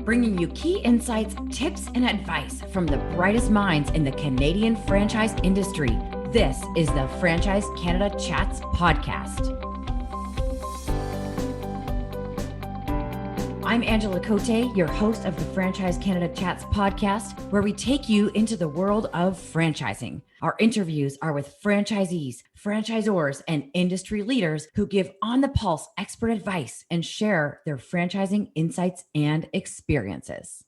bringing you key insights, tips, and advice from the brightest minds in the Canadian franchise industry. This is the Franchise Canada Chats podcast. I'm Angela Coté, your host of the Franchise Canada Chats podcast, where we take you into the world of franchising. Our interviews are with franchisees, franchisors, and industry leaders who give on-the-pulse expert advice and share their franchising insights and experiences.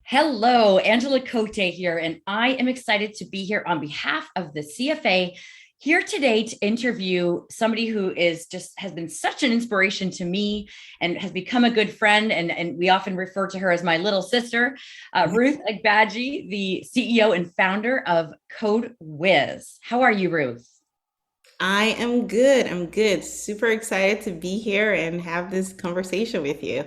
Hello, Angela Coté here, and I am excited to be here on behalf of the CFA, here today to interview somebody who has been such an inspiration to me and has become a good friend. And we often refer to her as my little sister, Ruth Agbaji, the CEO and founder of Code Wiz. How are you, Ruth? I am good. I'm good. Super excited to be here and have this conversation with you.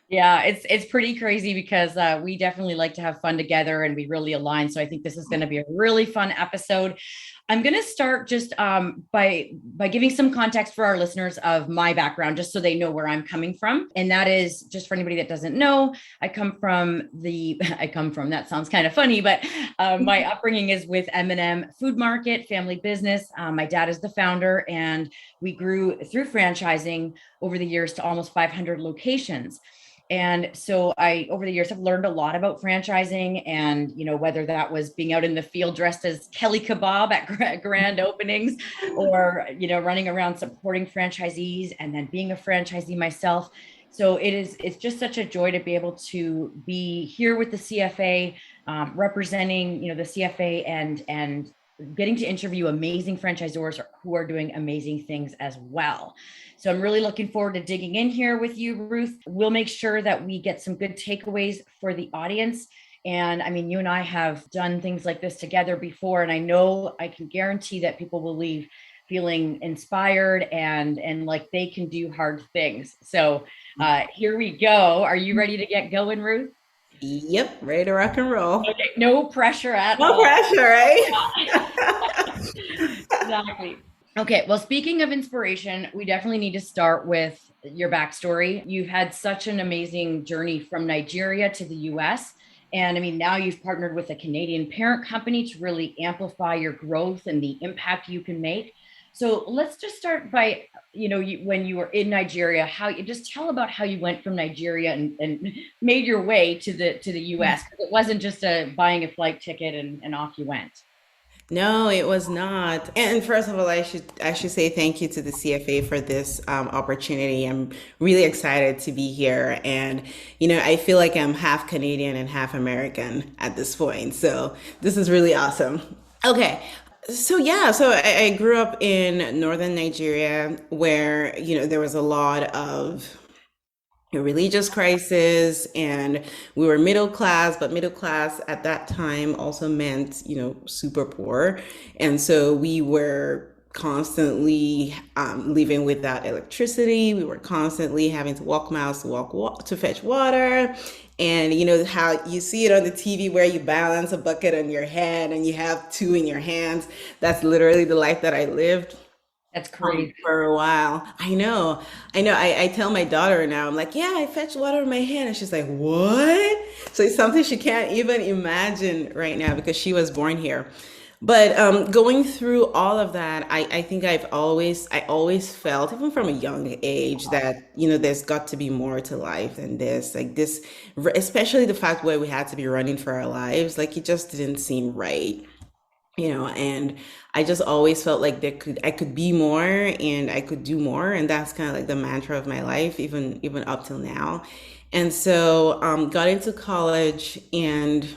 Yeah, it's pretty crazy because we definitely like to have fun together and we really align. So I think this is going to be a really fun episode. I'm going to start just by giving some context for our listeners of my background, just so they know where I'm coming from. And that is, just for anybody that doesn't know, I come from, that sounds kind of funny, but my upbringing is with M&M Food Market, family business. My dad is the founder, and we grew through franchising over the years to almost 500 locations. And so I, over the years, have learned a lot about franchising, and, whether that was being out in the field dressed as Kelly Kebab at grand openings, or, running around supporting franchisees and then being a franchisee myself. So it's just such a joy to be able to be here with the CFA, representing, the CFA and getting to interview amazing franchisors who are doing amazing things as well. So I'm really looking forward to digging in here with you, Ruth. We'll make sure that we get some good takeaways for the audience. And I mean, you and I have done things like this together before, and I know I can guarantee that people will leave feeling inspired and like they can do hard things. So here we go. Are you ready to get going, Ruth? Yep, ready to rock and roll. Okay, no pressure at all. No pressure, right? Exactly. Okay, well, speaking of inspiration, we definitely need to start with your backstory. You've had such an amazing journey from Nigeria to the US. And I mean, now you've partnered with a Canadian parent company to really amplify your growth and the impact you can make. So let's just start by, when you were in Nigeria, how you just tell about how you went from Nigeria and made your way to the US. It wasn't just buying a flight ticket and off you went. No, it was not. And first of all, I should say thank you to the CFA for this opportunity. I'm really excited to be here, and I feel like I'm half Canadian and half American at this point. So this is really awesome. Okay. So I grew up in northern Nigeria where, there was a lot of religious crisis, and we were middle class, but middle class at that time also meant, super poor. And so we were constantly living without electricity. We were constantly having to walk miles to fetch water. And how you see it on the TV where you balance a bucket on your head and you have two in your hands. That's literally the life that I lived. That's crazy. For a while. I know. I tell my daughter now, I'm like, yeah, I fetch water in my hand. And she's like, what? So it's something she can't even imagine right now because she was born here. But going through all of that, I think I always felt, even from a young age, that, there's got to be more to life than this. Like this, especially the fact where we had to be running for our lives, like it just didn't seem right. And I just always felt like I could be more and I could do more. And that's kind of like the mantra of my life, even up till now. And so, got into college, and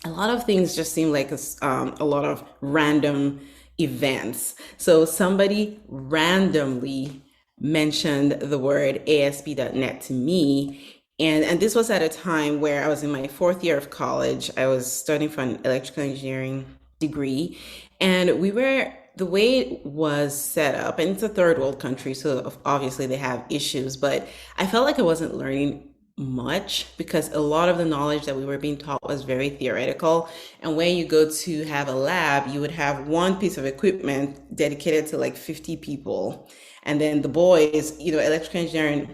a lot of things just seemed like a lot of random events. So somebody randomly mentioned the word ASP.NET to me. And this was at a time where I was in my fourth year of college. I was studying for an electrical engineering degree, and the way it was set up, and it's a third world country, so obviously they have issues, but I felt like I wasn't learning much because a lot of the knowledge that we were being taught was very theoretical. And when you go to have a lab, you would have one piece of equipment dedicated to like 50 people. And then the boys, electrical engineering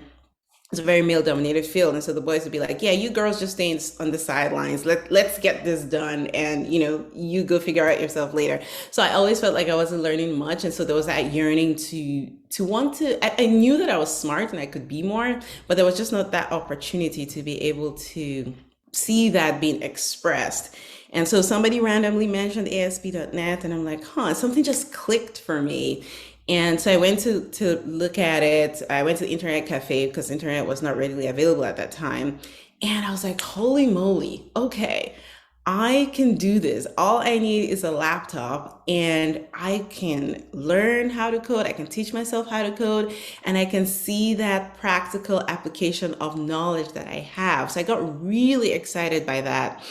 it's a very male dominated field. And so the boys would be like, yeah, you girls just stay on the sidelines. Let's get this done. And, you go figure out yourself later. So I always felt like I wasn't learning much. And so there was that yearning to want to, I knew that I was smart and I could be more, but there was just not that opportunity to be able to see that being expressed. And so somebody randomly mentioned ASP.NET, and I'm like, something just clicked for me. And so I went to look at it. I went to the internet cafe because internet was not readily available at that time. And I was like, holy moly, okay, I can do this. All I need is a laptop and I can learn how to code. I can teach myself how to code and I can see that practical application of knowledge that I have. So I got really excited by that.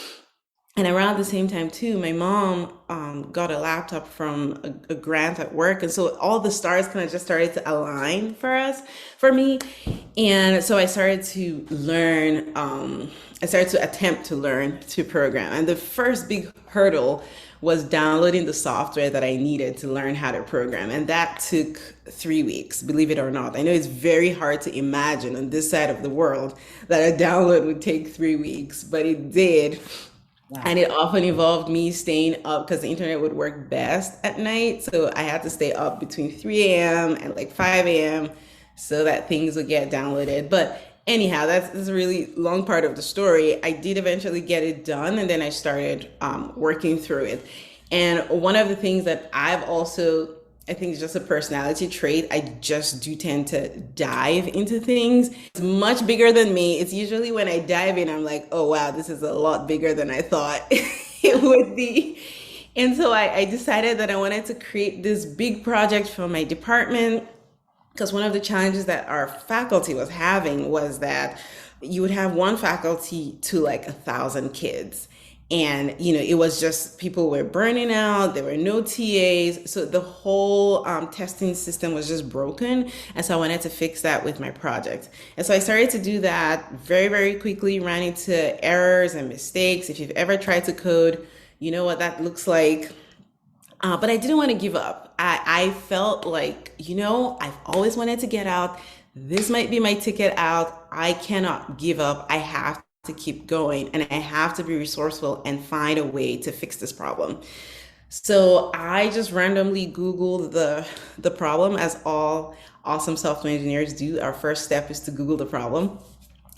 And around the same time too, my mom got a laptop from a grant at work, and so all the stars kind of just started to align for me. And so I started to learn. I started to attempt to learn to program, and the first big hurdle was downloading the software that I needed to learn how to program, and that took 3 weeks. Believe it or not, I know it's very hard to imagine on this side of the world that a download would take 3 weeks, but it did. Wow. And it often involved me staying up because the internet would work best at night. So I had to stay up between 3 a.m. and like 5 a.m. so that things would get downloaded. But anyhow, that's a really long part of the story. I did eventually get it done, and then I started working through it. And one of the things that I've also, I think it's just a personality trait. I just do tend to dive into things. It's much bigger than me. It's usually when I dive in, I'm like, oh, wow, this is a lot bigger than I thought it would be. And so I decided that I wanted to create this big project for my department because one of the challenges that our faculty was having was that you would have one faculty to like 1,000 kids. And, it was just people were burning out. There were no TAs. So the whole testing system was just broken. And so I wanted to fix that with my project. And so I started to do that very, very quickly, ran into errors and mistakes. If you've ever tried to code, you know what that looks like. But I didn't want to give up. I felt like, I've always wanted to get out. This might be my ticket out. I cannot give up. I have to keep going and I have to be resourceful and find a way to fix this problem. So I just randomly Googled the problem, as all awesome software engineers do. Our first step is to Google the problem.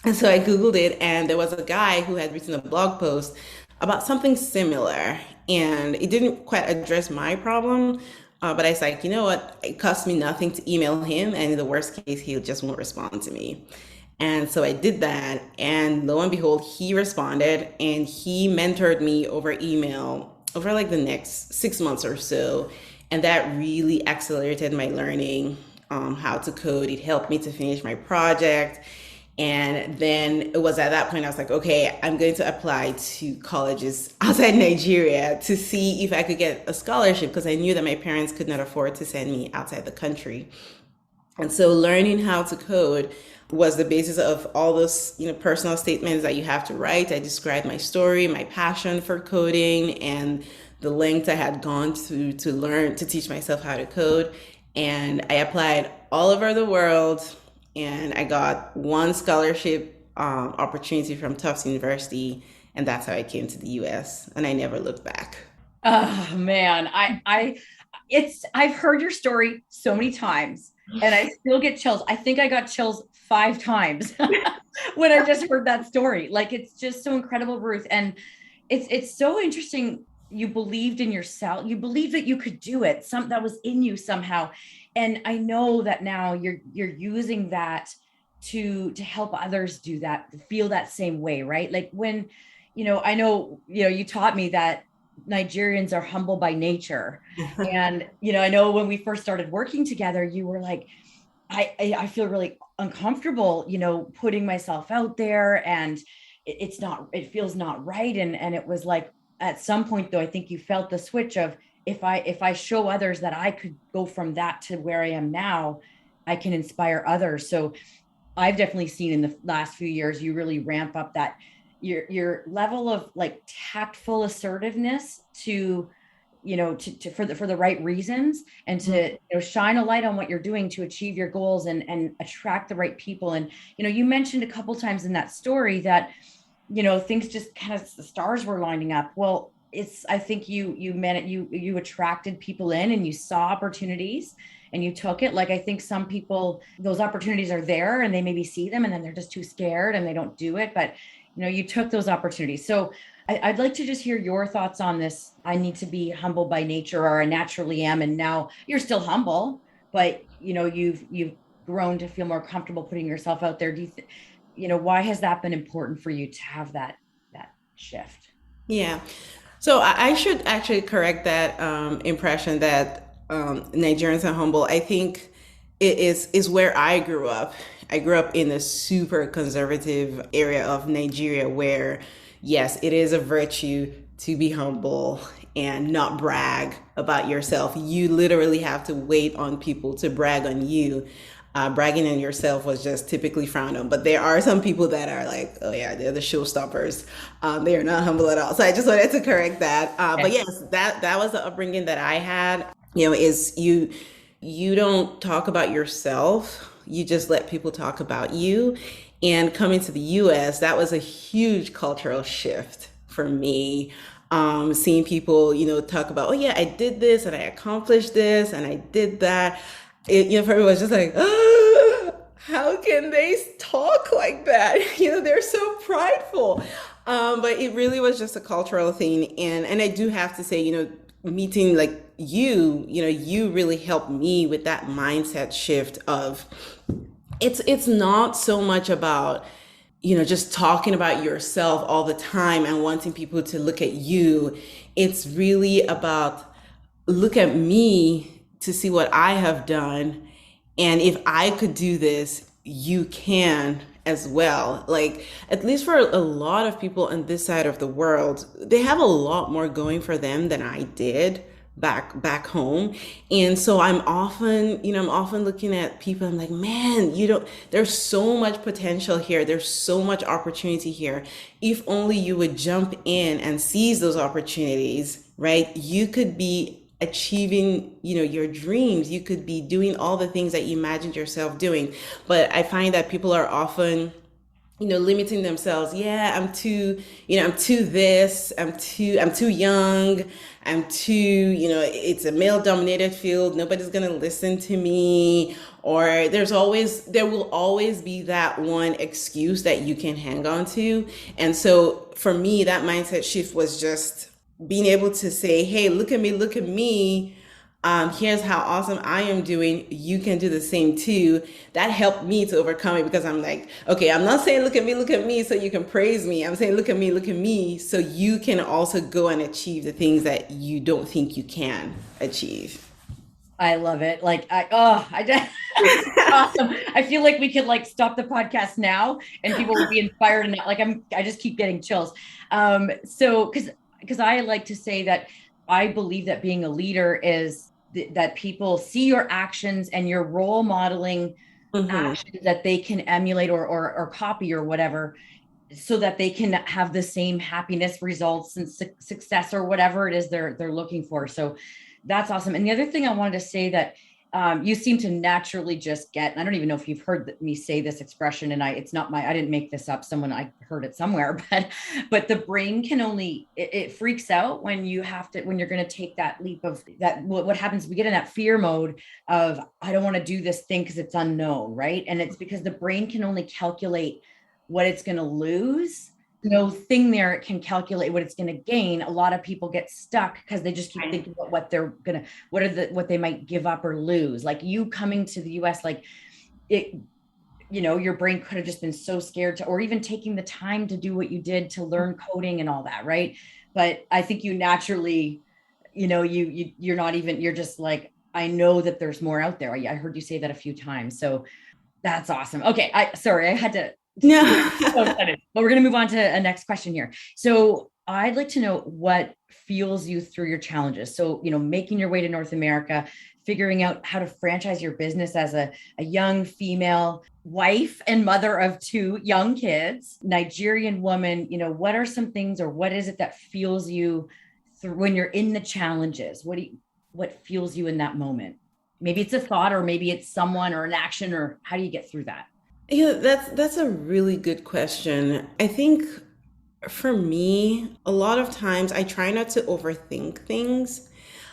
And so I Googled it, and there was a guy who had written a blog post about something similar. And it didn't quite address my problem, but I was like, you know what? It cost me nothing to email him. And in the worst case, he just won't respond to me. And so I did that, and lo and behold, he responded and he mentored me over email over like the next 6 months or so. And that really accelerated my learning how to code. It helped me to finish my project. And then it was at that point I was like, okay, I'm going to apply to colleges outside Nigeria to see if I could get a scholarship because I knew that my parents could not afford to send me outside the country. And so learning how to code was the basis of all those, personal statements that you have to write. I described my story, my passion for coding, and the length I had gone to learn to teach myself how to code. And I applied all over the world, and I got one scholarship opportunity from Tufts University, and that's how I came to the US, and I never looked back. Oh man, I've heard your story so many times and I still get chills. I think I got chills 5 times when I just heard that story. Like, it's just so incredible, Ruth. And it's so interesting. You believed in yourself. You believed that you could do it. That was in you somehow. And I know that now you're using that to help others do that, feel that same way, right? Like when, I know, you taught me that Nigerians are humble by nature. And, I know when we first started working together, you were like, I feel really uncomfortable, putting myself out there, and it feels not right. And it was like, at some point though, I think you felt the switch of, if I show others that I could go from that to where I am now, I can inspire others. So I've definitely seen in the last few years, you really ramp up that your level of like tactful assertiveness to, for the right reasons, and to shine a light on what you're doing to achieve your goals and attract the right people. And you mentioned a couple times in that story that things just kind of, the stars were lining up. Well, I think you meant it, you attracted people in, and you saw opportunities and you took it. Like, I think some people, those opportunities are there and they maybe see them and then they're just too scared and they don't do it. But you took those opportunities. So I'd like to just hear your thoughts on this. I need to be humble by nature, or I naturally am. And now you're still humble, but you've grown to feel more comfortable putting yourself out there. Do you why has that been important for you to have that shift? Yeah. So I should actually correct that impression that Nigerians are humble. I think it is where I grew up. I grew up in a super conservative area of Nigeria where, yes, it is a virtue to be humble and not brag about yourself. You literally have to wait on people to brag on you. Bragging on yourself was just typically frowned on. But there are some people that are like, oh yeah, they're the showstoppers. They are not humble at all. So I just wanted to correct that. But yes, that was the upbringing that I had. Is you don't talk about yourself. You just let people talk about you. And coming to the US, that was a huge cultural shift for me. Seeing people, talk about, oh yeah, I did this and I accomplished this and I did that. For me, it was just like, how can they talk like that? They're so prideful. But it really was just a cultural thing. And I do have to say, meeting like you really helped me with that mindset shift of it's not so much about, just talking about yourself all the time and wanting people to look at you. It's really about look at me to see what I have done. And if I could do this, you can as well. Like, at least for a lot of people on this side of the world, they have a lot more going for them than I did back home. And so I'm often looking at people, I'm like, man, there's so much potential here. There's so much opportunity here. If only you would jump in and seize those opportunities, right? You could be achieving, your dreams. You could be doing all the things that you imagined yourself doing. But I find that people are often, limiting themselves. Yeah, I'm too this, I'm too young, I'm too, it's a male dominated field. Nobody's going to listen to me. Or there will always be that one excuse that you can hang on to. And so for me, that mindset shift was just being able to say, hey, look at me. Here's how awesome I am doing. You can do the same too. That helped me to overcome it because I'm like, okay, I'm not saying look at me so you can praise me. I'm saying look at me so you can also go and achieve the things that you don't think you can achieve. I love it. Like, I just awesome. I feel like we could stop the podcast now and people would be inspired, and I just keep getting chills. So because I like to say that I believe that being a leader is that people see your actions and your role modeling actions that they can emulate or copy or whatever, so that they can have the same happiness, results, and success or whatever it is they're looking for. So that's awesome. And the other thing I wanted to say that you seem to naturally just get, and I don't even know if you've heard me say this expression, and I didn't make this up. I heard it somewhere, but the brain can only, it freaks out when you're going to take that leap of that. What happens? We get in that fear mode of, I don't want to do this thing because it's unknown. Right. And it's because the brain can only calculate what it's going to lose. No thing there it can calculate what it's going to gain. A lot of people get stuck because they just keep thinking about what they might give up or lose. Like you coming to the US, like it, your brain could have just been so scared to, or even taking the time to do what you did to learn coding and all that. Right. But I think you naturally, you're not even, you're just like, I know that there's more out there. I heard you say that a few times. So that's awesome. Okay. Sorry, I had to, no. so excited. But we're going to move on to a next question here. So I'd like to know what fuels you through your challenges. So, making your way to North America, figuring out how to franchise your business as a young female wife and mother of 2 young kids, Nigerian woman, what are some things, or what is it that fuels you through when you're in the challenges? What fuels you in that moment? Maybe it's a thought, or maybe it's someone or an action, or how do you get through that? Yeah, that's a really good question. I think for me, a lot of times I try not to overthink things.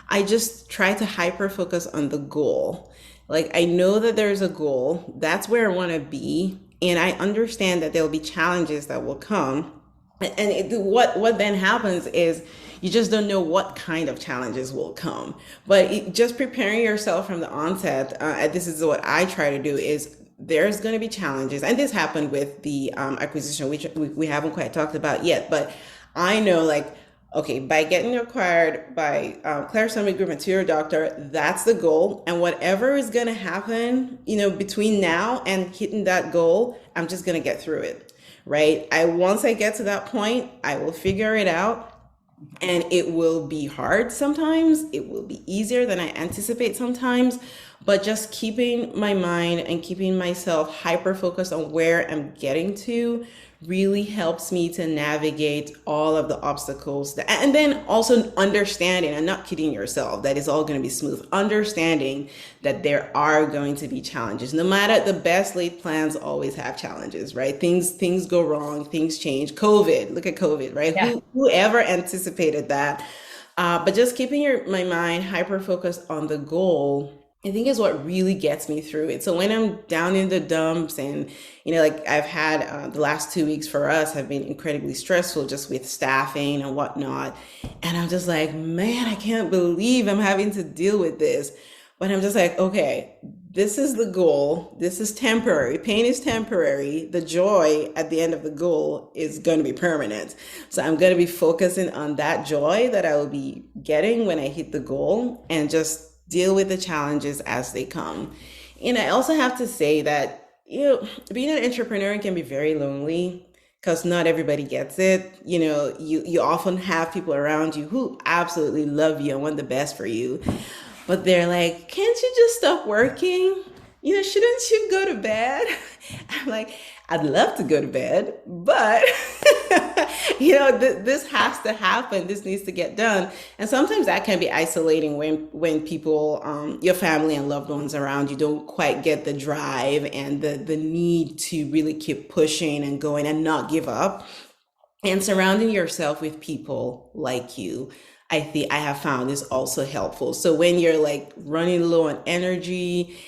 I just try to hyper focus on the goal. Like I know that there's a goal, that's where I want to be, and I understand that there'll be challenges that will come. And what then happens is you just don't know what kind of challenges will come. But just preparing yourself from the onset, this is what I try to do is there's going to be challenges. And this happened with the acquisition, which we haven't quite talked about yet. But I know, like, okay, by getting acquired by Claire Summit Group and Tutor Doctor, that's the goal. And whatever is going to happen, between now and hitting that goal, I'm just going to get through it, right? Once I get to that point, I will figure it out. And it will be hard sometimes. It will be easier than I anticipate sometimes. But just keeping my mind and keeping myself hyper focused on where I'm getting to really helps me to navigate all of the obstacles. And then also understanding and not kidding yourself that it's all going to be smooth. Understanding that there are going to be challenges. No matter the best laid plans always have challenges, right? Things go wrong, things change. COVID, look at COVID, right? Yeah. Whoever anticipated that? But just keeping my mind hyper focused on the goal, I think is what really gets me through it. So when I'm down in the dumps and, like I've had the last 2 weeks for us have been incredibly stressful just with staffing and whatnot. And I'm just like, man, I can't believe I'm having to deal with this. But I'm just like, okay, this is the goal. This is temporary. Pain is temporary. The joy at the end of the goal is going to be permanent. So I'm going to be focusing on that joy that I will be getting when I hit the goal and just deal with the challenges as they come. And I also have to say that, being an entrepreneur can be very lonely because not everybody gets it. You often have people around you who absolutely love you and want the best for you. But they're like, can't you just stop working? Shouldn't you go to bed? I'm like, I'd love to go to bed, but this has to happen. This needs to get done. And sometimes that can be isolating when people, your family and loved ones around you don't quite get the drive and the need to really keep pushing and going and not give up. And surrounding yourself with people like you, I think I have found is also helpful. So when you're like running low on energy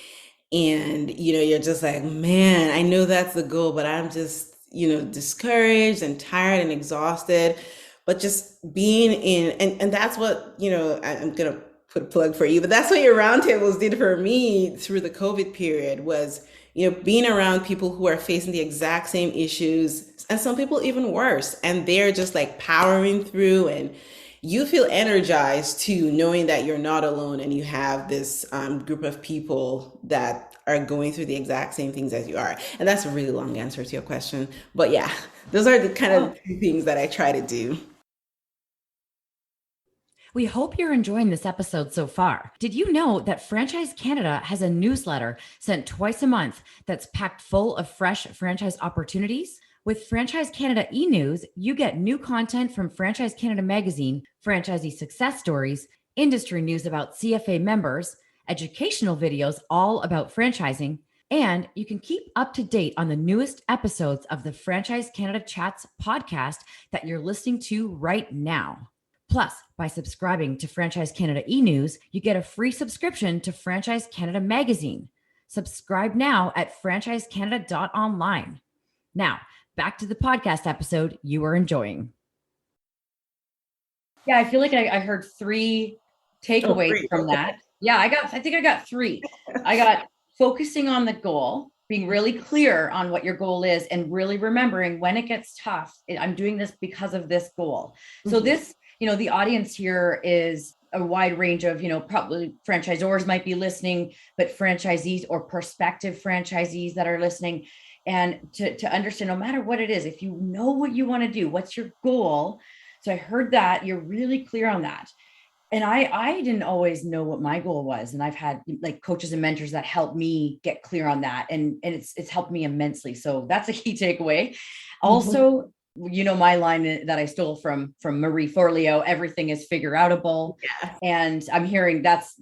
and, you're just like, man, I know that's the goal, but I'm just, discouraged and tired and exhausted, but just being in, and that's what, I'm going to put a plug for you, but that's what your roundtables did for me through the COVID period was, being around people who are facing the exact same issues and some people even worse. And they're just like powering through and you feel energized too, knowing that you're not alone and you have this group of people that are going through the exact same things as you are. And that's a really long answer to your question. But yeah, those are the kind of things that I try to do. We hope you're enjoying this episode so far. Did you know that Franchise Canada has a newsletter sent twice a month that's packed full of fresh franchise opportunities? With Franchise Canada e-news, you get new content from Franchise Canada magazine, franchisee success stories, industry news about CFA members, educational videos all about franchising, and you can keep up to date on the newest episodes of the Franchise Canada Chats podcast that you're listening to right now. Plus, by subscribing to Franchise Canada e-news, you get a free subscription to Franchise Canada magazine. Subscribe now at franchisecanada.online. Now, back to the podcast episode you are enjoying. Yeah, I feel like I heard three takeaways from that. Yeah, I think I got three. I got focusing on the goal, being really clear on what your goal is, and really remembering when it gets tough, I'm doing this because of this goal. So this, the audience here is a wide range of, probably franchisors might be listening, but franchisees or prospective franchisees that are listening. And to understand, no matter what it is, if you know what you want to do, what's your goal? So I heard that you're really clear on that. And I didn't always know what my goal was. And I've had like coaches and mentors that helped me get clear on that. And it's helped me immensely. So that's a key takeaway. Also, you know, my line that I stole from Marie Forleo, everything is figure outable. Yeah. And I'm hearing that's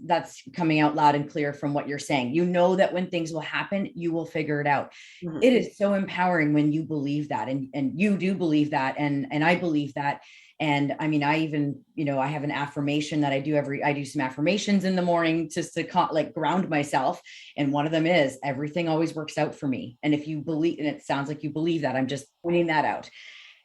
coming out loud and clear from what you're saying. You know that when things will happen, you will figure it out. Mhm. It is so empowering when you believe that, and you do believe that, and I believe that. And I mean, I even, you know, I have an affirmation that I do some affirmations in the morning just to like ground myself. And one of them is everything always works out for me. And if you believe, and it sounds like you believe that, I'm just pointing that out.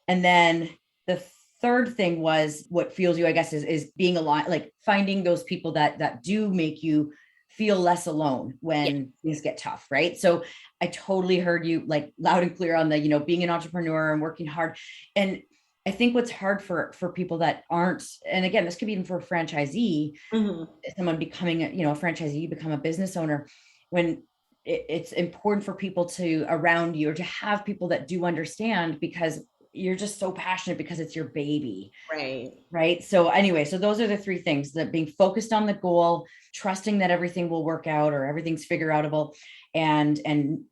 And then the third thing was what fuels you, I guess, is being aligned, like finding those people that do make you feel less alone Yeah. when things get tough, right? So I totally heard you like loud and clear on the, you know, being an entrepreneur and working hard. And I think what's hard for people that aren't, and again, this could be even for a franchisee, Mhm. someone becoming a, you know, a franchisee, become a business owner, when it's important for people to around you, or to have people that do understand, because you're just so passionate because it's your baby. Right. Right. So anyway, so those are the three things: that being focused on the goal, trusting that everything will work out or everything's figure outable, and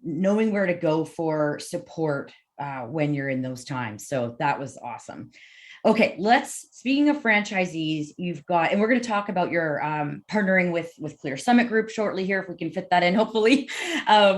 knowing where to go for support when you're in those times. So that was awesome. Okay, speaking of franchisees, you've got, and we're going to talk about your partnering with Clear Summit Group shortly here, if we can fit that in, hopefully,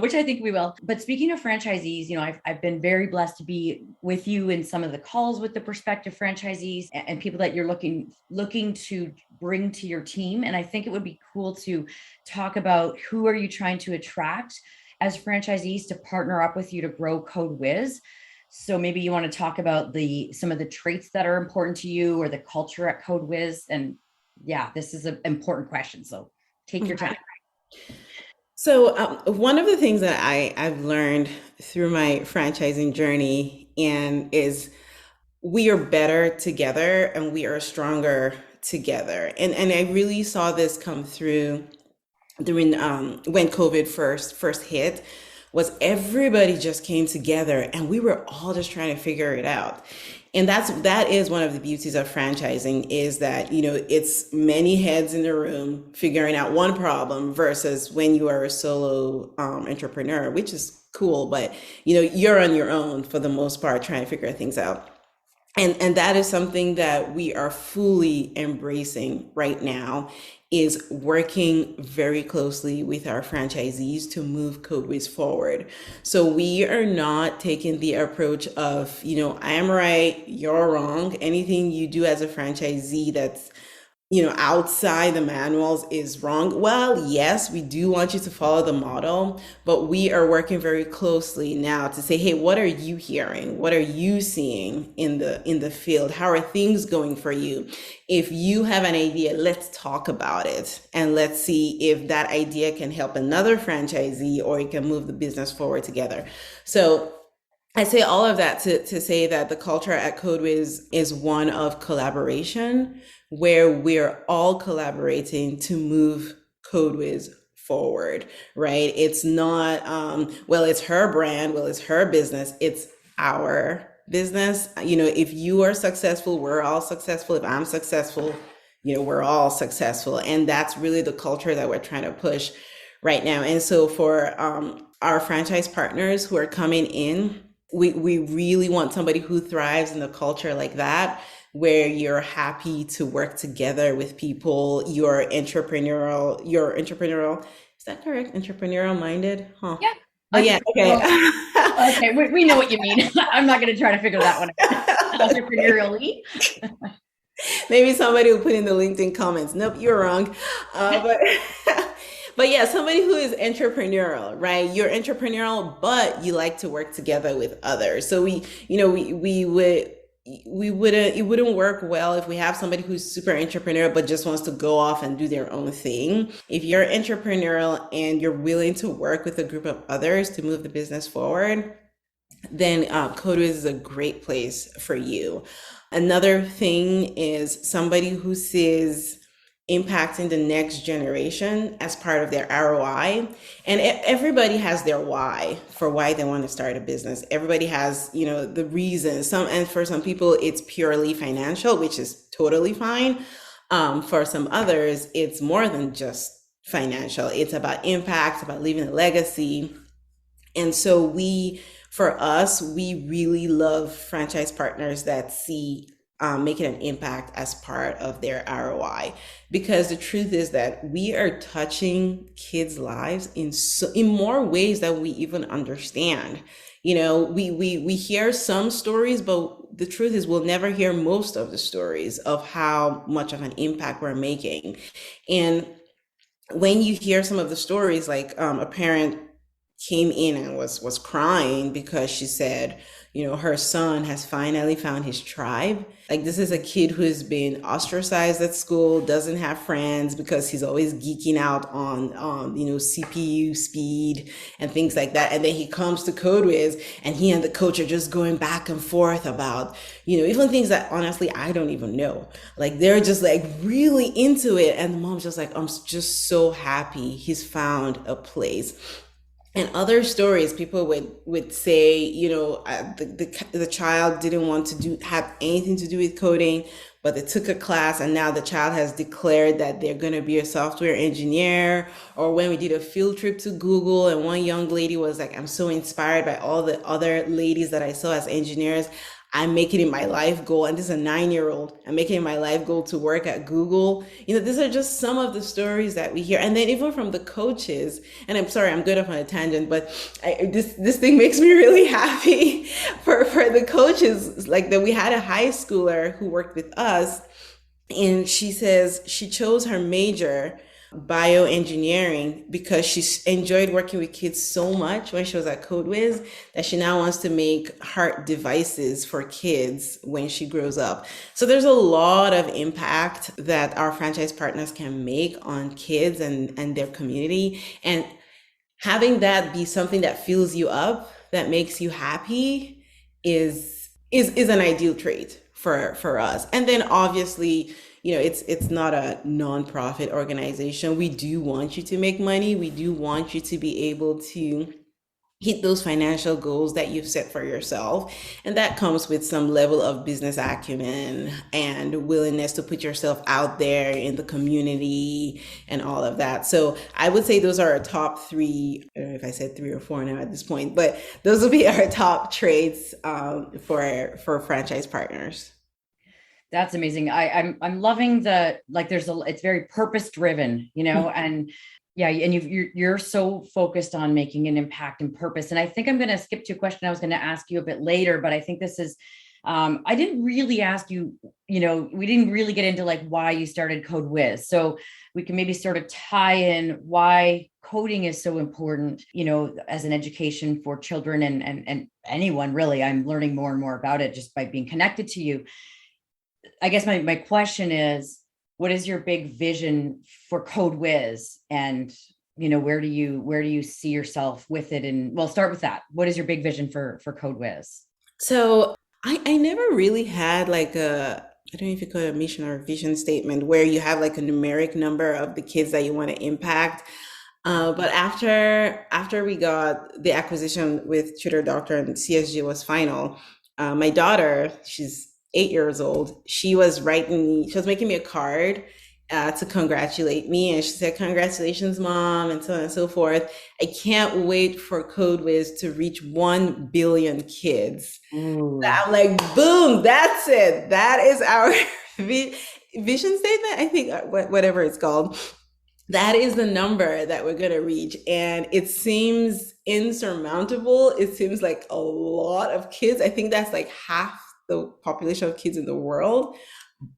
which I think we will. But speaking of franchisees, you know, I've been very blessed to be with you in some of the calls with the prospective franchisees and people that you're looking to bring to your team. And I think it would be cool to talk about who are you trying to attract as franchisees to partner up with you to grow Code Wiz. So maybe you want to talk about some of the traits that are important to you, or the culture at Code Wiz. And yeah, this is an important question. So take your time. So one of the things that I've learned through my franchising journey and is we are better together and we are stronger together. And I really saw this come through during when COVID first hit, was everybody just came together and we were all just trying to figure it out. And that is one of the beauties of franchising, is that, you know, it's many heads in the room figuring out one problem versus when you are a solo entrepreneur, which is cool, but you know, you're on your own for the most part trying to figure things out. And that is something that we are fully embracing right now, is working very closely with our franchisees to move Code Wiz forward. So we are not taking the approach of, you know, I am right, you're wrong. Anything you do as a franchisee that's, you know, outside the manuals is wrong. Well, yes, we do want you to follow the model, but we are working very closely now to say, hey, what are you hearing? What are you seeing in the field? How are things going for you? If you have an idea, let's talk about it and let's see if that idea can help another franchisee or it can move the business forward together. So I say all of that to say that the culture at Code Wiz is one of collaboration, where we're all collaborating to move Code Wiz forward, right? It's not, well, it's her brand, well, it's her business, it's our business. You know, if you are successful, we're all successful. If I'm successful, you know, we're all successful. And that's really the culture that we're trying to push right now. And so for our franchise partners who are coming in, we really want somebody who thrives in the culture like that, where you're happy to work together with people, you're entrepreneurial, is that correct? Entrepreneurial minded? Huh. Yeah. Oh yeah, okay. Okay, we know what you mean. I'm not going to try to figure that one out. Entrepreneurially. Maybe somebody will put in the LinkedIn comments, nope, you're wrong. But yeah, somebody who is entrepreneurial, right? You're entrepreneurial, but you like to work together with others. So it wouldn't work well if we have somebody who's super entrepreneurial but just wants to go off and do their own thing. If you're entrepreneurial and you're willing to work with a group of others to move the business forward, then Code Wiz is a great place for you. Another thing is somebody who sees impacting the next generation as part of their ROI. And everybody has their why for why they want to start a business. Everybody has, you know, the reason. And for some people, it's purely financial, which is totally fine. For some others, it's more than just financial. It's about impact, about leaving a legacy. And so we For us, we really love franchise partners that see making an impact as part of their ROI, because the truth is that we are touching kids' lives in more ways than we even understand. We hear some stories, but the truth is we'll never hear most of the stories of how much of an impact we're making. And when you hear some of the stories, like a parent came in and was crying because she said, her son has finally found his tribe. Like, this is a kid who has been ostracized at school, doesn't have friends because he's always geeking out on CPU speed and things like that. And then he comes to Code Wiz, and he and the coach are just going back and forth about, even things that honestly I don't even know. Like, they're just like really into it. And the mom's just like, I'm just so happy he's found a place. And other stories, people would say, the child didn't want to have anything to do with coding, but they took a class, and now the child has declared that they're going to be a software engineer. Or when we did a field trip to Google, and one young lady was like, I'm so inspired by all the other ladies that I saw as engineers. I'm making it my life goal. And this is a 9-year-old. I'm making it my life goal to work at Google. These are just some of the stories that we hear. And then even from the coaches, and I'm sorry, I'm good off on a tangent, but this thing makes me really happy for the coaches. Like, that we had a high schooler who worked with us, and she says she chose her major, bioengineering, because she enjoyed working with kids so much when she was at Code Wiz, that she now wants to make heart devices for kids when she grows up. So there's a lot of impact that our franchise partners can make on kids and their community. And having that be something that fills you up, that makes you happy, is an ideal trait for us. And then obviously, it's not a nonprofit organization. We do want you to make money. We do want you to be able to hit those financial goals that you've set for yourself. And that comes with some level of business acumen and willingness to put yourself out there in the community and all of that. So I would say those are our top three. I don't know if I said 3 or 4 now at this point, but those will be our top traits for franchise partners. That's amazing. I'm loving it's very purpose driven, and yeah, and you're so focused on making an impact and purpose. And I think I'm going to skip to a question I was going to ask you a bit later, but I think this is, I didn't really ask you, we didn't really get into like why you started Code Wiz. So we can maybe sort of tie in why coding is so important, as an education for children and anyone really. I'm learning more and more about it just by being connected to you. I guess my question is, what is your big vision for Code Wiz? And, where do you see yourself with it? And we'll start with that. What is your big vision for Code Wiz? So I never really had like I don't know if you call it a mission or a vision statement, where you have like a numeric number of the kids that you want to impact. But after we got the acquisition with Tutor Doctor and CSG was final, my daughter, she's 8 years old, she was making me a card to congratulate me. And she said, "Congratulations, Mom," and so on and so forth. I can't wait for Code Wiz to reach 1 billion kids. Ooh. I'm like, boom, that's it. That is our vision statement, I think, whatever it's called. That is the number that we're going to reach. And it seems insurmountable. It seems like a lot of kids. I think that's like half the population of kids in the world,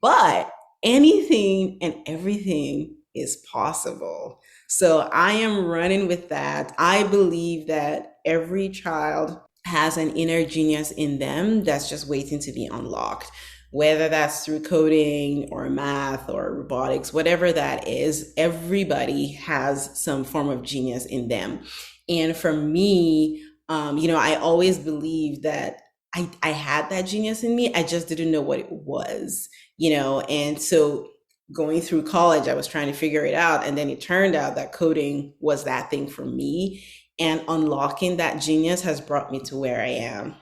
but anything and everything is possible. So I am running with that. I believe that every child has an inner genius in them that's just waiting to be unlocked, whether that's through coding or math or robotics, whatever that is. Everybody has some form of genius in them. And for me, I always believed that I had that genius in me. I just didn't know what it was, and so going through college, I was trying to figure it out. And then it turned out that coding was that thing for me, and unlocking that genius has brought me to where I am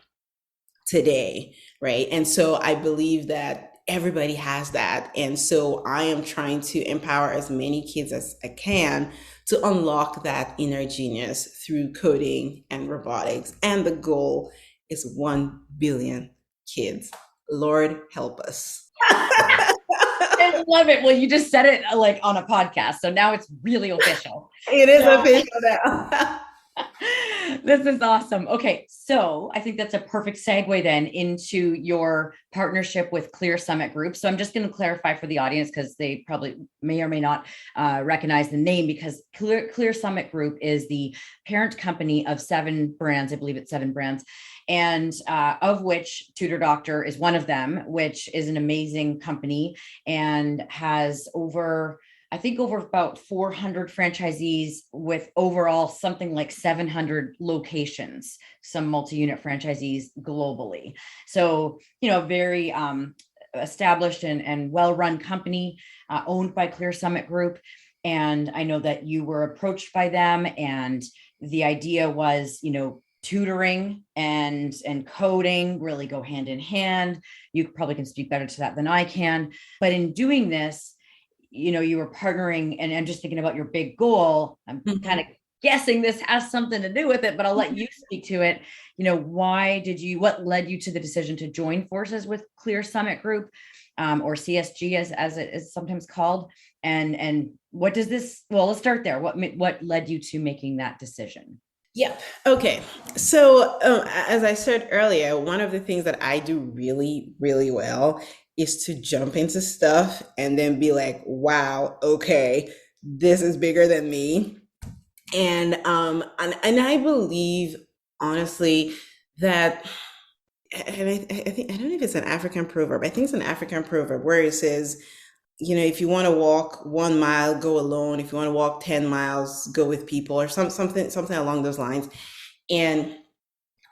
today. Right. And so I believe that everybody has that. And so I am trying to empower as many kids as I can to unlock that inner genius through coding and robotics. And the goal is 1 billion kids. Lord help us. I love it. Well, you just said it like on a podcast. So now it's really official. It is official now. This is awesome. Okay, so I think that's a perfect segue then into your partnership with Clear Summit Group. So I'm just going to clarify for the audience because they probably may or may not recognize the name, because Clear Summit Group is the parent company of 7 brands. I believe it's 7 brands. And of which Tutor Doctor is one of them, which is an amazing company and has over about 400 franchisees with overall something like 700 locations, some multi-unit franchisees globally. So, very established and well-run company owned by Clear Summit Group. And I know that you were approached by them, and the idea was, tutoring and coding really go hand in hand. You probably can speak better to that than I can. But in doing this, you were partnering, and I'm just thinking about your big goal. I'm kind of guessing this has something to do with it, but I'll let you speak to it. What led you to the decision to join forces with Clear Summit Group, or CSG as it is sometimes called? And what does this, well, let's start there. What led you to making that decision? Yeah. Okay. So, as I said earlier, one of the things that I do really, really well is to jump into stuff and then be like, wow, okay, this is bigger than me. And I believe, honestly, that, and I think, I don't know if it's an African proverb. I think it's an African proverb where it says, if you want to walk 1 mile, go alone. If you want to walk 10 miles, go with people, or something along those lines. And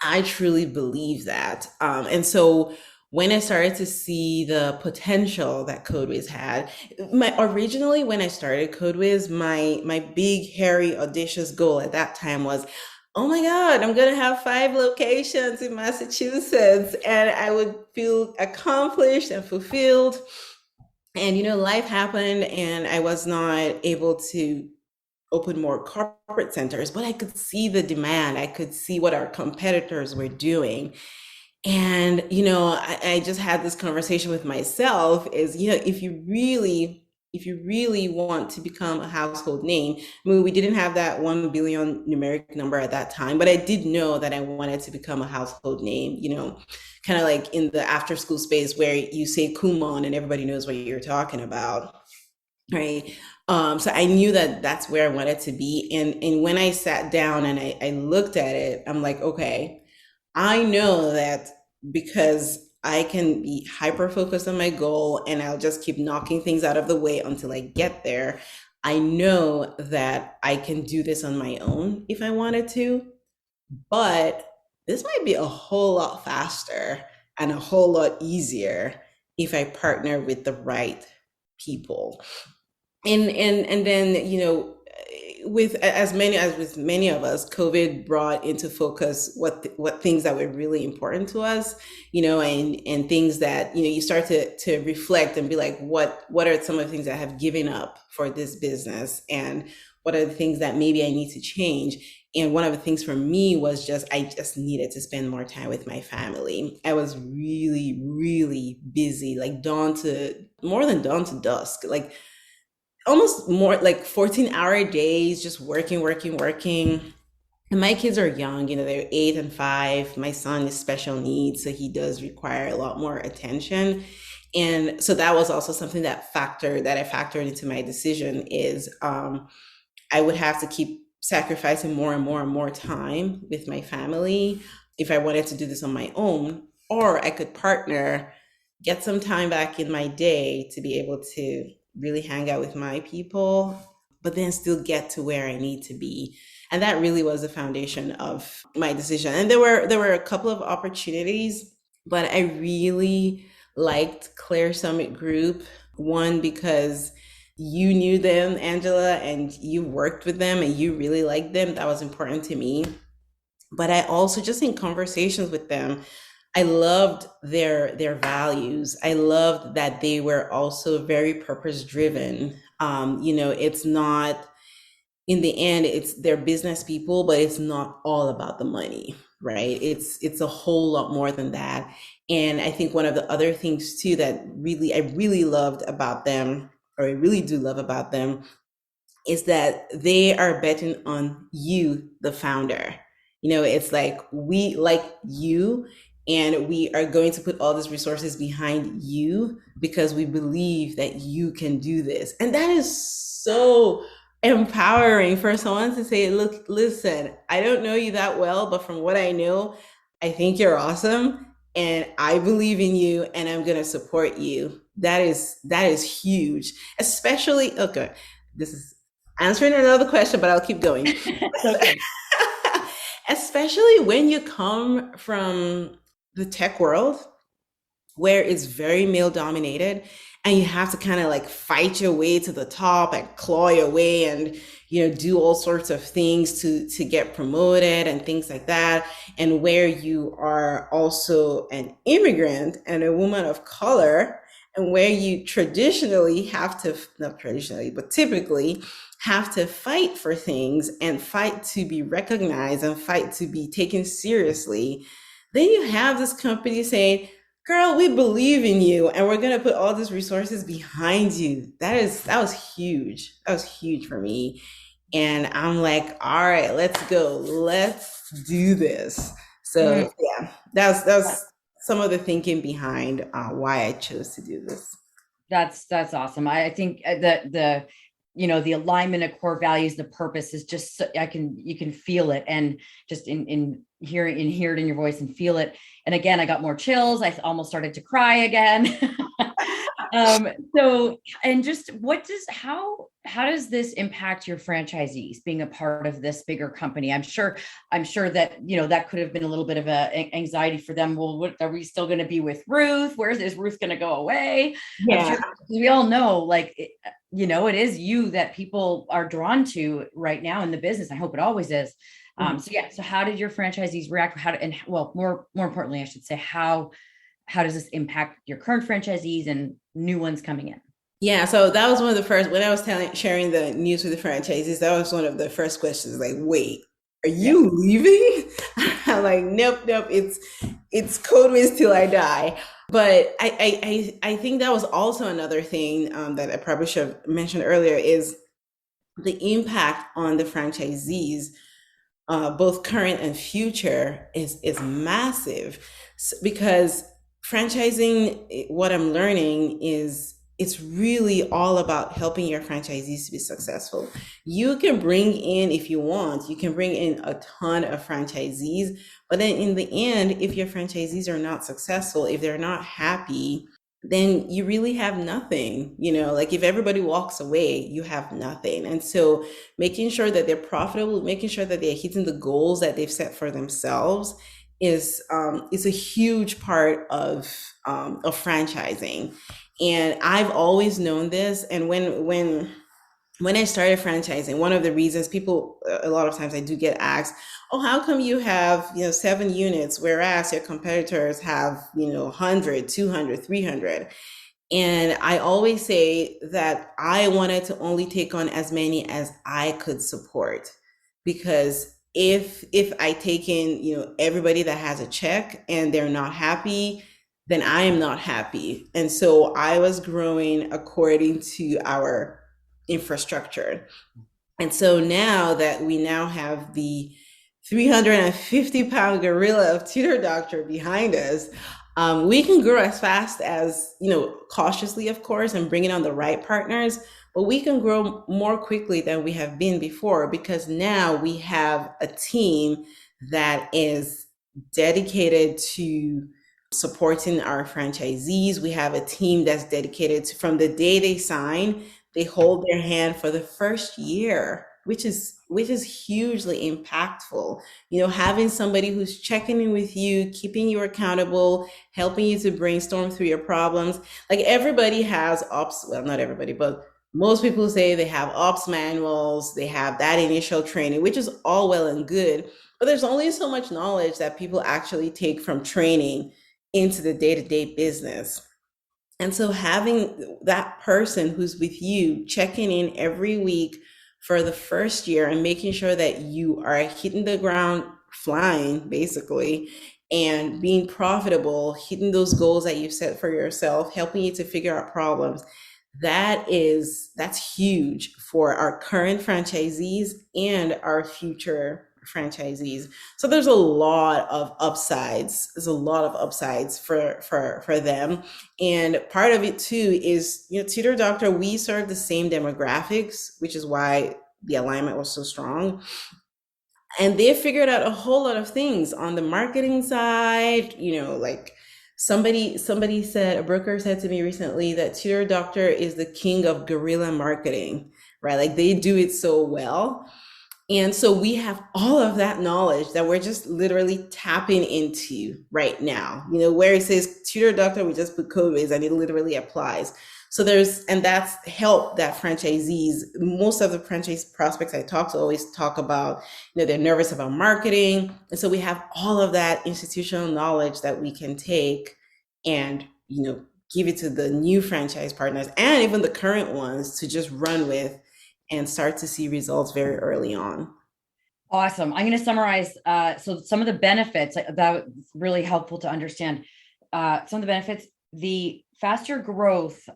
I truly believe that. And so when I started to see the potential that Code Wiz had, originally when I started Code Wiz, my big, hairy, audacious goal at that time was, oh my God, I'm going to have 5 locations in Massachusetts, and I would feel accomplished and fulfilled. And, life happened, and I was not able to open more corporate centers, but I could see the demand. I could see what our competitors were doing. And, I just had this conversation with myself is, if you really want to become a household name, I mean, we didn't have that 1 billion numeric number at that time, but I did know that I wanted to become a household name, kind of like in the after school space where you say Kumon and everybody knows what you're talking about. Right. So I knew that that's where I wanted to be. And when I sat down and I looked at it, I'm like, okay, I know that because I can be hyper focused on my goal and I'll just keep knocking things out of the way until I get there. I know that I can do this on my own if I wanted to, but this might be a whole lot faster and a whole lot easier if I partner with the right people. And then, with many of us, COVID brought into focus what things that were really important to us, and things that, you start to reflect and be like, what are some of the things that I have given up for this business, and what are the things that maybe I need to change? And one of the things for me was I just needed to spend more time with my family. I was really, really busy, like more than dawn to dusk, like almost more like 14-hour days, just working. And my kids are young, they're 8 and 5. My son is special needs, so he does require a lot more attention. And so that was also something that I factored into my decision is I would have to keep sacrificing more and more time with my family if I wanted to do this on my own, or I could partner, get some time back in my day to be able to really hang out with my people, but then still get to where I need to be. And that really was the foundation of my decision. And there were a couple of opportunities, but I really liked Clear Summit Group. One, because you knew them, Angela, and you worked with them and you really liked them. That was important to me. But I also, just in conversations with them, I loved their values. I loved that they were also very purpose driven. It's not, in the end, it's they're business people, but it's not all about the money, right? It's a whole lot more than that. And I think one of the other things too that I really loved about them, or I really do love about them, is that they are betting on you, the founder. It's like, we like you, and we are going to put all these resources behind you because we believe that you can do this. And that is so empowering for someone to say, look, listen, I don't know you that well, but from what I know, I think you're awesome, and I believe in you, and I'm going to support you. That is huge, especially, okay, this is answering another question, but I'll keep going. Okay. Especially when you come from the tech world, where it's very male dominated, and you have to kind of like fight your way to the top and claw your way, and do all sorts of things to get promoted and things like that. And where you are also an immigrant and a woman of color, and where you traditionally have to, not traditionally, but typically have to fight for things, and fight to be recognized, and fight to be taken seriously. Then you have this company saying, girl, we believe in you, and we're going to put all these resources behind you. That was huge. That was huge for me. And I'm like, all right, let's go. Let's do this. So yeah, that's some of the thinking behind why I chose to do this. That's awesome. I think that the alignment of core values, the purpose is just, you can feel it, and just in hear it in your voice and feel it. And again, I got more chills. I almost started to cry again. So, and just how does this impact your franchisees being a part of this bigger company? I'm sure that, that could have been a little bit of a anxiety for them. Well, what are we still going to be with Ruth? Is Ruth going to go away? Yeah. I'm sure, we all know, like, it is you that people are drawn to right now in the business. I hope it always is. So how did your franchisees react? More importantly, I should say, how does this impact your current franchisees and new ones coming in? Yeah, so that was one of the first, when I was sharing the news with the franchisees, that was one of the first questions, like, wait, are you leaving? I'm like, nope, it's Code Wiz till I die. But I think that was also another thing that I probably should have mentioned earlier, is the impact on the franchisees, both current and future, is massive. Because franchising, what I'm learning is, it's really all about helping your franchisees to be successful. You can bring in, if you want, you can bring in a ton of franchisees, but then in the end, if your franchisees are not successful, if they're not happy, then you really have nothing. Like, if everybody walks away, you have nothing. And so making sure that they're profitable, making sure that they're hitting the goals that they've set for themselves is a huge part of franchising. And I've always known this. And when I started franchising, one of the reasons people, a lot of times I do get asked, oh, how come you have 7 units, whereas your competitors have 100, 200, 300? And I always say that I wanted to only take on as many as I could support, because if I take in everybody that has a check and they're not happy, then I am not happy. And so I was growing according to our infrastructure. And so now that we now have the 350-pound gorilla of Tutor Doctor behind us, we can grow as fast as, cautiously, of course, and bringing on the right partners, but we can grow more quickly than we have been before, because now we have a team that is dedicated to supporting our franchisees. We have a team that's dedicated to, from the day they sign, they hold their hand for the first year, which is hugely impactful. Having somebody who's checking in with you, keeping you accountable, helping you to brainstorm through your problems. Like, everybody has ops, well, not everybody, but most people say they have ops manuals, they have that initial training, which is all well and good, but there's only so much knowledge that people actually take from training. into the day-to-day business. And so having that person who's with you checking in every week for the first year and making sure that you are hitting the ground flying, basically, and being profitable, hitting those goals that you've set for yourself, helping you to figure out problems, that's huge for our current franchisees and our future franchisees. So there's a lot of upsides. There's a lot of upsides for them. And part of it too is, Tutor Doctor, we serve the same demographics, which is why the alignment was so strong. And they figured out a whole lot of things on the marketing side, like somebody said, a broker said to me recently that Tutor Doctor is the king of guerrilla marketing, right? Like they do it so well. And so we have all of that knowledge that we're just literally tapping into right now. Where it says Tutor Doctor, we just put Code Wiz and it literally applies. So and that's helped that franchisees, most of the franchise prospects I talk to always talk about, they're nervous about marketing. And so we have all of that institutional knowledge that we can take and, give it to the new franchise partners and even the current ones to just run with and start to see results very early on. Awesome. I'm going to summarize. So some of the benefits that really helpful to understand. Some of the benefits, the faster growth,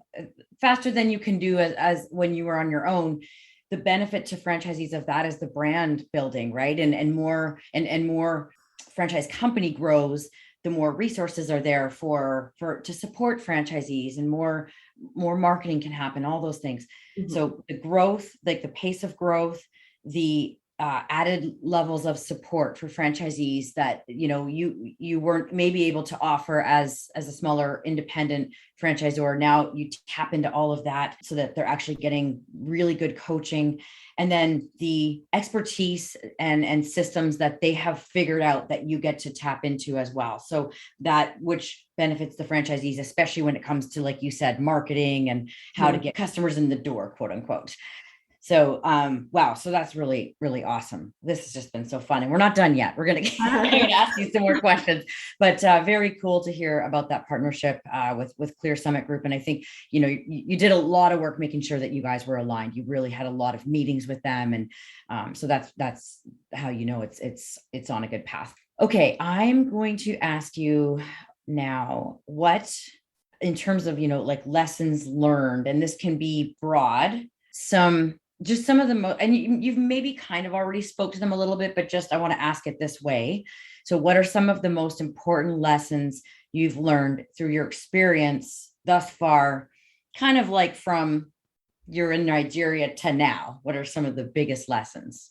faster than you can do as when you are on your own. The benefit to franchisees of that is the brand building, right? And more franchise company grows, the more resources are there to support franchisees, and more marketing can happen, all those things. Mm-hmm. So the growth, like the pace of growth, the added levels of support for franchisees that you weren't maybe able to offer as a smaller independent franchisor. Now you tap into all of that so that they're actually getting really good coaching, and then the expertise and systems that they have figured out that you get to tap into as well. So that which benefits the franchisees, especially when it comes to, like you said, marketing and how to get customers in the door, quote unquote. So, wow. So that's really, really awesome. This has just been so fun, and we're not done yet. We're going to ask you some more questions, but very cool to hear about that partnership with Clear Summit Group. And I think, you did a lot of work making sure that you guys were aligned. You really had a lot of meetings with them. And so that's how, it's on a good path. Okay. I'm going to ask you now, what, in terms of, like lessons learned, and this can be broad, some of them, and you've maybe kind of already spoke to them a little bit, but just I want to ask it this way. So what are some of the most important lessons you've learned through your experience thus far, kind of like from you're in Nigeria to now? What are some of the biggest lessons?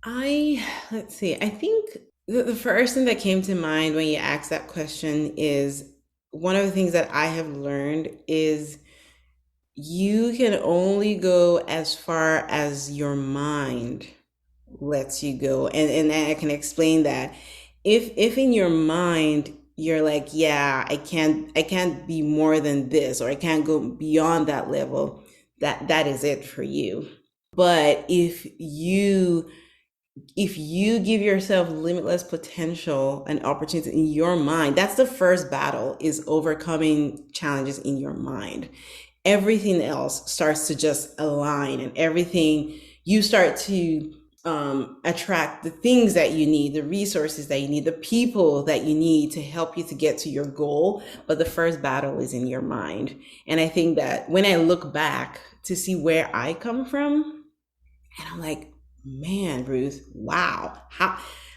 Let's see. I think the first thing that came to mind when you asked that question is, one of the things that I have learned is you can only go as far as your mind lets you go. And I can explain that. If in your mind you're like, yeah, I can't be more than this, or I can't go beyond that level, that is it for you. But if you give yourself limitless potential and opportunities in your mind, that's the first battle, is overcoming challenges in your mind. Everything else starts to just align, and everything, you start to attract the things that you need, the resources that you need, the people that you need to help you to get to your goal. But the first battle is in your mind. And I think that when I look back to see where I come from, and I'm like, man, Ruth, wow.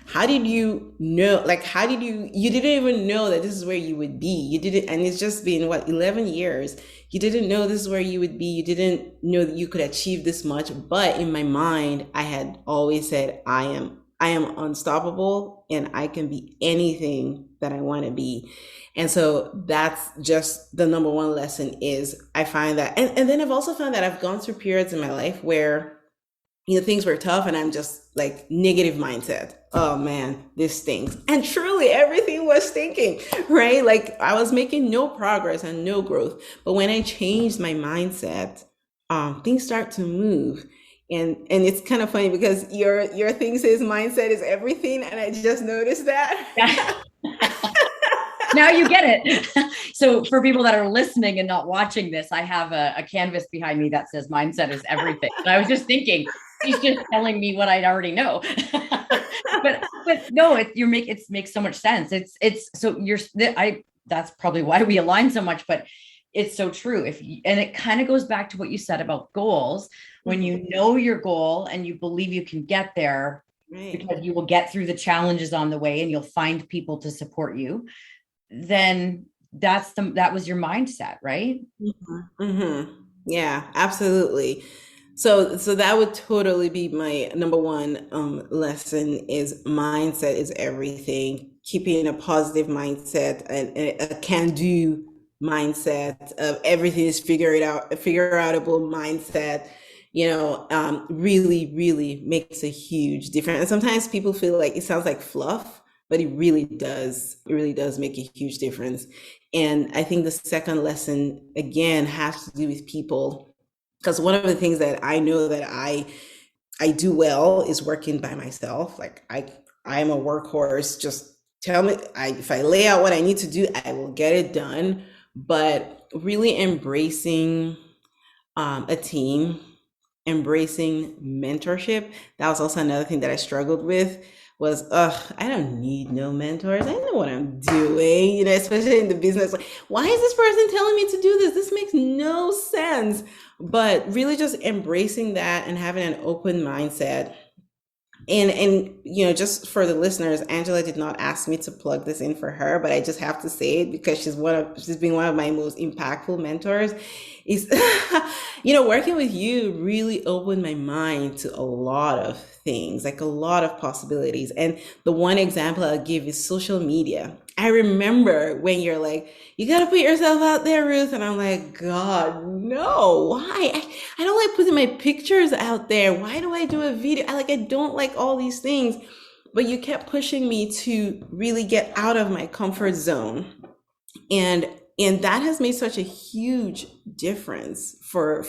How did you know, you didn't even know that this is where you would be. You didn't, and it's just been 11 years. You didn't know this is where you would be. You didn't know that you could achieve this much. But in my mind, I had always said, I am unstoppable, and I can be anything that I want to be. And so that's just the number one lesson, is I find that, and then I've also found that I've gone through periods in my life where things were tough, and I'm just like negative mindset. Oh man, this stinks. And truly everything was stinking, right? Like I was making no progress and no growth. But when I changed my mindset, things start to move. And it's kind of funny because your thing says mindset is everything. And I just noticed that. Now you get it. So for people that are listening and not watching this, I have a canvas behind me that says mindset is everything. And I was just thinking, she's just telling me what I already know. but no, it makes so much sense. It's so that's probably why we align so much, but it's so true. And it kind of goes back to what you said about goals. When you know your goal and you believe you can get there, right, because you will get through the challenges on the way and you'll find people to support you, then that was your mindset, right? Yeah, absolutely. So that would totally be my number one lesson is mindset is everything. Keeping a positive mindset and a can-do mindset of everything is figure outable mindset, really, really makes a huge difference. And sometimes people feel like it sounds like fluff, but it really does. It really does make a huge difference. And I think the second lesson, again, has to do with people. Because one of the things that I know that I do well is working by myself. Like I'm a workhorse. Just tell me, if I lay out what I need to do, I will get it done. But really embracing a team, embracing mentorship. That was also another thing that I struggled with was, I don't need no mentors. I know what I'm doing, especially in the business. Like, why is this person telling me to do this? This makes no sense. But really just embracing that and having an open mindset. And just for the listeners, Angela did not ask me to plug this in for her, but I just have to say it because she's been one of my most impactful mentors. Is working with you really opened my mind to a lot of things, like a lot of possibilities. And the one example I'll give is social media. I remember when you're like, you got to put yourself out there, Ruth. And I'm like, God, no, why? I don't like putting my pictures out there. Why do I do a video? I don't like all these things. But you kept pushing me to really get out of my comfort zone. And that has made such a huge difference for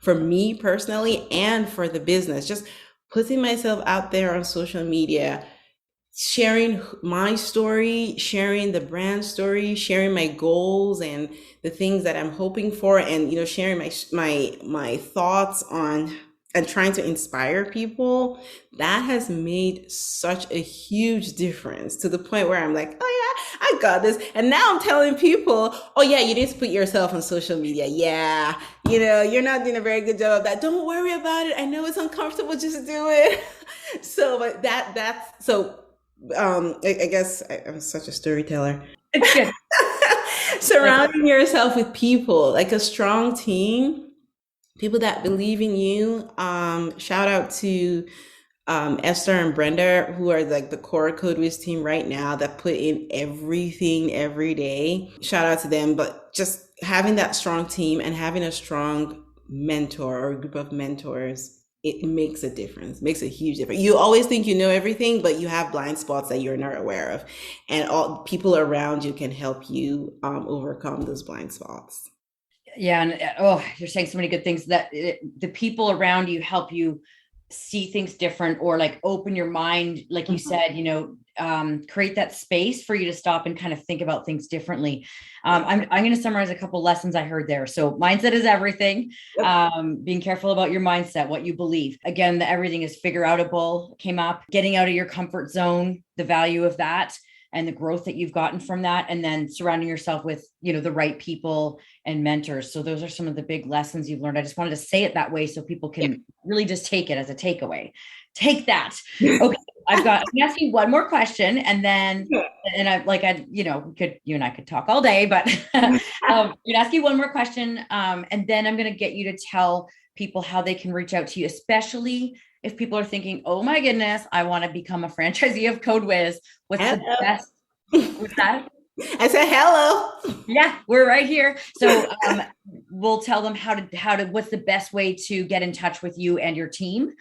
me personally and for the business. Just putting myself out there on social media, sharing my story, sharing the brand story, sharing my goals and the things that I'm hoping for, and sharing my thoughts on and trying to inspire people. That has made such a huge difference to the point where I'm like, oh yeah, I got this. And now I'm telling people, oh yeah, you need to put yourself on social media. Yeah, you're not doing a very good job of that. Don't worry about it. I know it's uncomfortable, just do it. So, but that's so. I guess I'm such a storyteller. It's good. Surrounding yourself with people, like a strong team, people that believe in you. Shout out to Esther and Brenda, who are like the core Code Wiz team right now that put in everything every day. Shout out to them. But just having that strong team and having a strong mentor or a group of mentors, it makes a difference, makes a huge difference. You always think you know everything, but you have blind spots that you're not aware of. And all people around you can help you overcome those blind spots. Yeah. And you're saying so many good things that the people around you help you see things different, or like open your mind, like you said, create that space for you to stop and kind of think about things differently. I'm going to summarize a couple lessons I heard there. So mindset is everything. Being careful about your mindset, what you believe. Again, everything is figure outable came up, getting out of your comfort zone, the value of that and the growth that you've gotten from that. And then surrounding yourself with, the right people and mentors. So those are some of the big lessons you've learned. I just wanted to say it that way so people can really just take it as a takeaway. Take that. Okay. I'm going to ask you one more question, and then, you and I could talk all day, but I'm going to ask you one more question. And then I'm going to get you to tell people how they can reach out to you, especially if people are thinking, oh my goodness, I want to become a franchisee of Code Wiz. What's the best? What's that? I said, hello. Yeah, we're right here. So we'll tell them how to, what's the best way to get in touch with you and your team.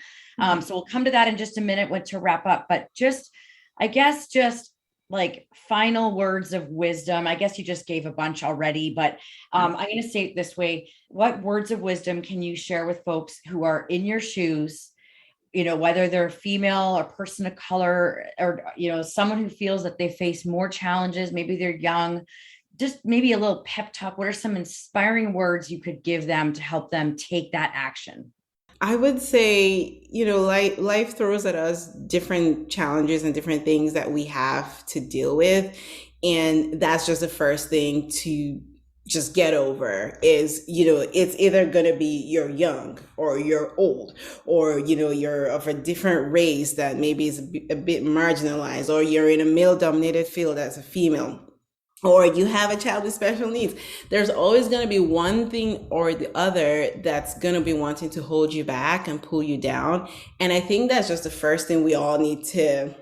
So we'll come to that in just a minute to wrap up, but I guess like final words of wisdom. I guess you just gave a bunch already, but I'm going to say it this way. What words of wisdom can you share with folks who are in your shoes, whether they're female or person of color, or, someone who feels that they face more challenges, maybe they're young, just maybe a little pep talk. What are some inspiring words you could give them to help them take that action? I would say, life throws at us different challenges and different things that we have to deal with. And that's just the first thing to just get over is, it's either going to be you're young or you're old, or, you're of a different race that maybe is a bit marginalized, or you're in a male dominated field as a female, or you have a child with special needs. There's always going to be one thing or the other that's going to be wanting to hold you back and pull you down. And I think that's just the first thing we all need to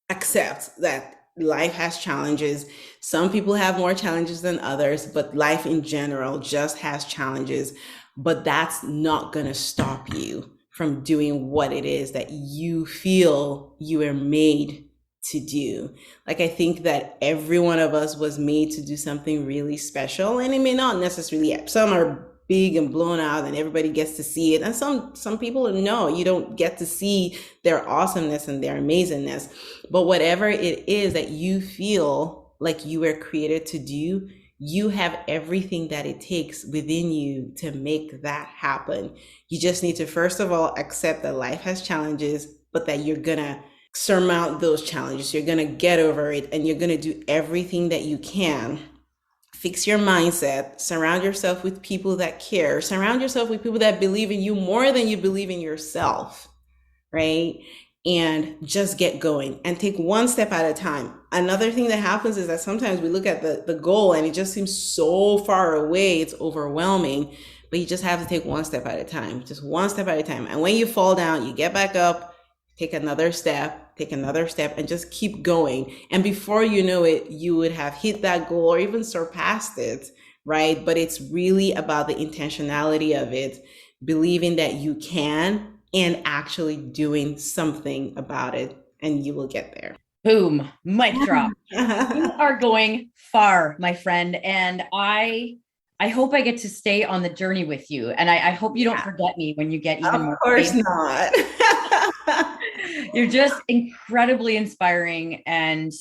accept, that life has challenges. Some people have more challenges than others, but life in general just has challenges. But that's not going to stop you from doing what it is that you feel you are made to do. Like, I think that every one of us was made to do something really special, and it may not necessarily, some are big and blown out and everybody gets to see it, and some people, no, you don't get to see their awesomeness and their amazingness. But whatever it is that you feel like you were created to do, you have everything that it takes within you to make that happen. You just need to, first of all, accept that life has challenges, but that you're gonna surmount those challenges. You're gonna get over it, and you're gonna do everything that you can. Fix your mindset, surround yourself with people that care, surround yourself with people that believe in you more than you believe in yourself, right? And just get going and take one step at a time. Another thing that happens is that sometimes we look at the goal and it just seems so far away, it's overwhelming, but you just have to take one step at a time, just one step at a time. And when you fall down, you get back up, take another step, and just keep going. And before you know it, you would have hit that goal or even surpassed it, right? But it's really about the intentionality of it, believing that you can and actually doing something about it, and you will get there. Boom, mic drop. You are going far, my friend. And I hope I get to stay on the journey with you. And I hope you don't forget me when you get even more. Of course not. You're just incredibly inspiring. And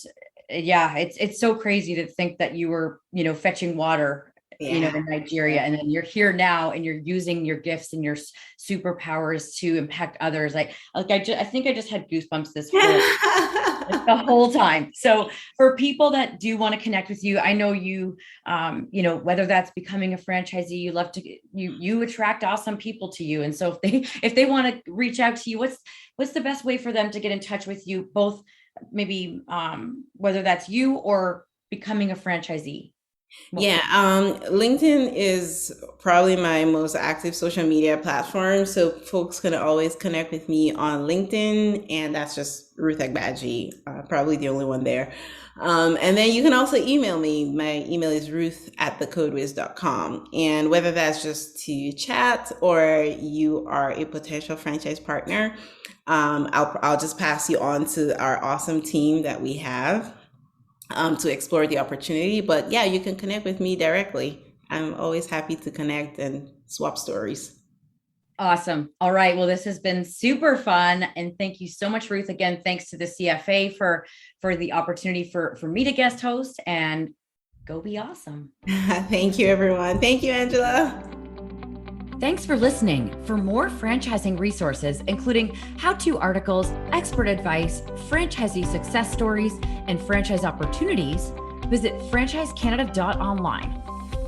yeah, it's so crazy to think that you were, fetching water, in Nigeria, and then you're here now and you're using your gifts and your superpowers to impact others. I think I just had goosebumps the whole time. So for people that do want to connect with you, I know you, whether that's becoming a franchisee, you love to, you attract awesome people to you. And so if they want to reach out to you, what's the best way for them to get in touch with you, both maybe, whether that's you or becoming a franchisee? Yeah, LinkedIn is probably my most active social media platform. So folks can always connect with me on LinkedIn, and that's just Ruth Agbaji, probably the only one there. And then you can also email me. My email is ruth@thecodewiz.com. And whether that's just to chat or you are a potential franchise partner, I'll just pass you on to our awesome team that we have to explore the opportunity. But yeah, you can connect with me directly. I'm always happy to connect and swap stories. Awesome. All right. Well, this has been super fun. And thank you so much, Ruth. Again, thanks to the CFA for the opportunity for me to guest host, and go be awesome. Thank you, everyone. Thank you, Angela. Thanks for listening. For more franchising resources, including how-to articles, expert advice, franchisee success stories, and franchise opportunities, visit franchisecanada.online.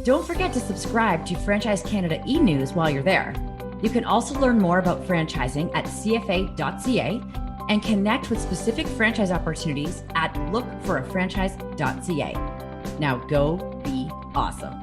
Don't forget to subscribe to Franchise Canada e-news while you're there. You can also learn more about franchising at cfa.ca and connect with specific franchise opportunities at lookforafranchise.ca. Now go be awesome.